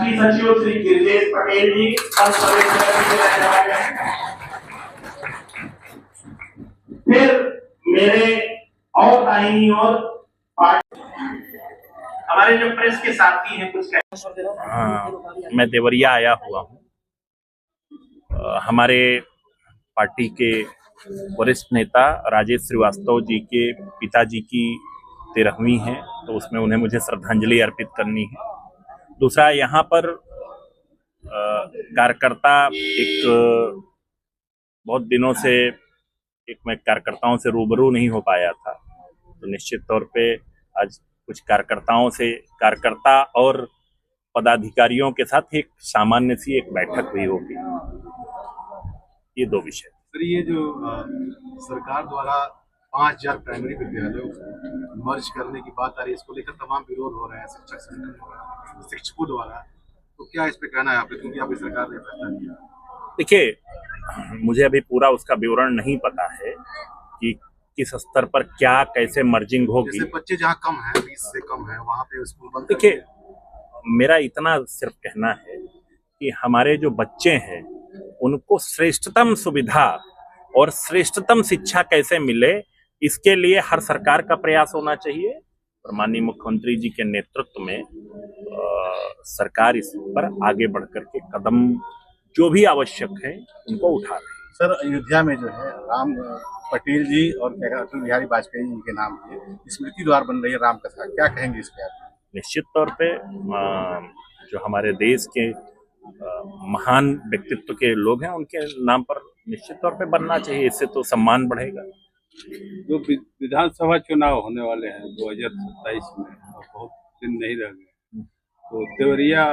राष्ट्रीय सचिव श्री गिरिजेश पटेल जी फिर मेरे और दाहिनी ओर हमारे जो प्रेस के साथी हैं कुछ मैं देवरिया आया हुआ हूँ। हमारे पार्टी के वरिष्ठ नेता राजेश श्रीवास्तव जी के पिताजी की 13वीं है, तो उसमें उन्हें मुझे श्रद्धांजलि अर्पित करनी है। दूसरा, यहाँ पर कार्यकर्ता एक बहुत दिनों से मैं कार्यकर्ताओं से रूबरू नहीं हो पाया था, तो निश्चित तौर पे आज कुछ कार्यकर्ता और पदाधिकारियों के साथ एक सामान्य सी एक बैठक हुई होगी। ये दो विषय। सर, ये जो सरकार द्वारा 5000 प्राइमरी विद्यालयों को मर्ज करने की बात आ रही है, इसको लेकर तमाम विरोध हो रहे हैं शिक्षक संगठन द्वारा, शिक्षकों द्वारा, तो क्या इस पे कहना है आपका, क्योंकि आपकी सरकार ने फैसला लिया? देखिए, मुझे अभी पूरा उसका विवरण नहीं पता है कि किस स्तर पर क्या कैसे मर्जिंग होगी। जैसे बच्चे जहाँ कम है, 20 से कम है, वहाँ पे स्कूल बंद। देखिए, मेरा इतना सिर्फ कहना है कि हमारे जो बच्चे हैं उनको श्रेष्ठतम सुविधा और श्रेष्ठतम शिक्षा कैसे मिले, इसके लिए हर सरकार का प्रयास होना चाहिए। और माननीय मुख्यमंत्री जी के नेतृत्व में सरकार इस पर आगे बढ़कर के कदम जो भी आवश्यक है उनको उठा रही है। सर, अयोध्या में जो है राम पटेल जी और अटल बिहारी वाजपेयी जी के नाम की स्मृति द्वार बन रही है राम कथा, क्या कहेंगे इस पे? निश्चित तौर पे जो हमारे देश के महान व्यक्तित्व के लोग हैं उनके नाम पर निश्चित तौर पे बनना चाहिए, इससे तो सम्मान बढ़ेगा। जो विधानसभा चुनाव होने वाले हैं 2027 में, और बहुत दिन नहीं रह गए, तो देवरिया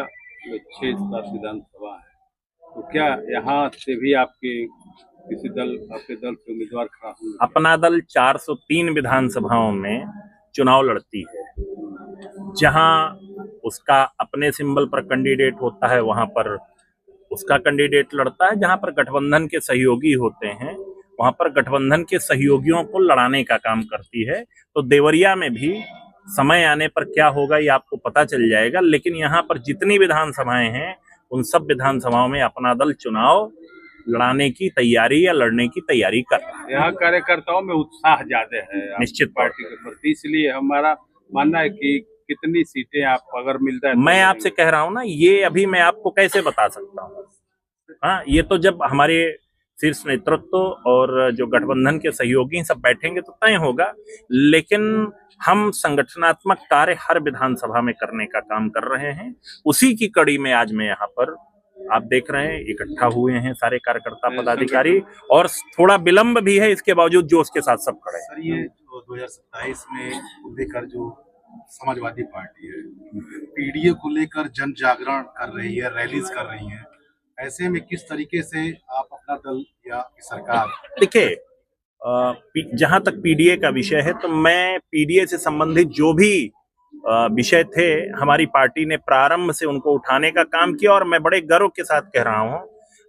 में 6-7 विधानसभा है, तो क्या यहाँ से भी आपके दल के उम्मीदवार खड़ा होंगे? अपना दल 403 विधानसभाओं में चुनाव लड़ती है। जहां उसका अपने सिंबल पर कैंडिडेट होता है वहां पर उसका कैंडिडेट लड़ता है, जहां पर गठबंधन के सहयोगी होते हैं वहां पर गठबंधन के सहयोगियों को लड़ाने का काम करती है। तो देवरिया में भी समय आने पर क्या होगा ये आपको पता चल जाएगा, लेकिन यहाँ पर जितनी विधानसभाएं हैं उन सब विधानसभाओं में अपना दल चुनाव लड़ाने की तैयारी या लड़ने की तैयारी कर रहा है। यहाँ कार्यकर्ताओं में उत्साह ज्यादा है निश्चित पार्टी के प्रति, इसलिए हमारा मानना है कि कितनी सीटें आप अगर मिलता है, मैं आपसे कह रहा हूँ ना, ये अभी मैं आपको कैसे बता सकता हूँ। हाँ, ये तो जब हमारे शीर्ष नेतृत्व और जो गठबंधन के सहयोगी सब बैठेंगे तो तय होगा, लेकिन हम संगठनात्मक कार्य हर विधानसभा में करने का काम कर रहे हैं। उसी की कड़ी में आज मैं यहाँ पर आप देख रहे हैं इकट्ठा हुए हैं सारे कार्यकर्ता पदाधिकारी, और थोड़ा विलंब भी है, इसके बावजूद जोश के साथ सब खड़े हैं। सर, ये 2027 में लेकर जो समाजवादी पार्टी है पीडीए को लेकर जन जागरण कर रही है, रैलीज कर रही है, ऐसे में किस तरीके से आप अपना दल या सरकार? देखिए, जहां तक पीडीए का विषय है तो मैं पीडीए से संबंधित जो भी विषय थे हमारी पार्टी ने प्रारंभ से उनको उठाने का काम किया, और मैं बड़े गर्व के साथ कह रहा हूं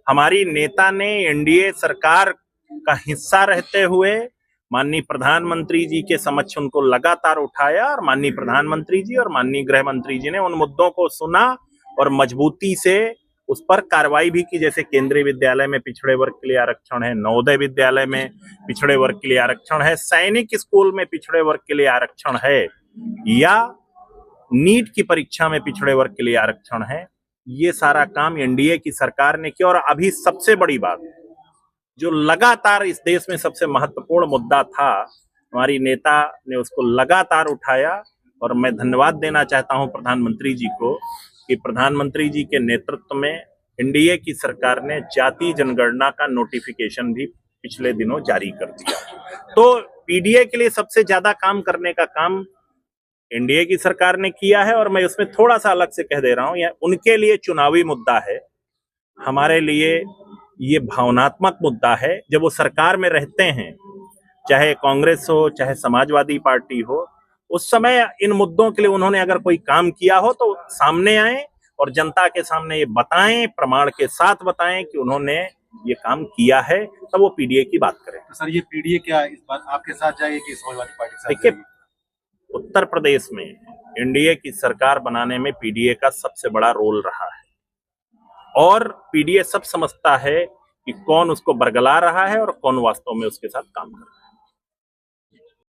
हमारी नेता ने एनडीए सरकार का हिस्सा रहते हुए माननीय प्रधानमंत्री जी के समक्ष उनको लगातार उठाया, और माननीय प्रधानमंत्री जी और माननीय गृह मंत्री जी ने उन मुद्दों को सुना और मजबूती से उस पर कार्रवाई भी की। जैसे केंद्रीय विद्यालय में पिछड़े वर्ग के लिए आरक्षण है, नवोदय विद्यालय में पिछड़े वर्ग के लिए आरक्षण है, सैनिक स्कूल में पिछड़े वर्ग के लिए आरक्षण है, या नीट की परीक्षा में पिछड़े वर्ग के लिए आरक्षण है। ये सारा काम एनडीए की सरकार ने किया। और अभी सबसे बड़ी बात जो लगातार इस देश में सबसे महत्वपूर्ण मुद्दा था, हमारी नेता ने उसको लगातार उठाया, और मैं धन्यवाद देना चाहता हूं प्रधानमंत्री जी को कि प्रधानमंत्री जी के नेतृत्व में एनडीए की सरकार ने जाति जनगणना का नोटिफिकेशन भी पिछले दिनों जारी कर दिया। तो पीडीए के लिए सबसे ज्यादा काम करने का काम एनडीए की सरकार ने किया है, और मैं उसमें थोड़ा सा अलग से कह दे रहा हूं, यह उनके लिए चुनावी मुद्दा है, हमारे लिए ये भावनात्मक मुद्दा है। जब वो सरकार में रहते हैं, चाहे कांग्रेस हो चाहे समाजवादी पार्टी हो, उस समय इन मुद्दों के लिए उन्होंने अगर कोई काम किया हो तो सामने आए और जनता के सामने ये बताएं, प्रमाण के साथ बताएं कि उन्होंने ये काम किया है, तब वो पीडीए की बात करें। तो सर, ये पीडीए क्या इस बात आपके साथ जाएगी कि समाजवादी पार्टी के साथ? देखिए, उत्तर प्रदेश में एनडीए की सरकार बनाने में पीडीए का सबसे बड़ा रोल रहा है और पीडीए सब समझता है कि कौन उसको बरगला रहा है और कौन वास्तव में उसके साथ काम कर रहा है।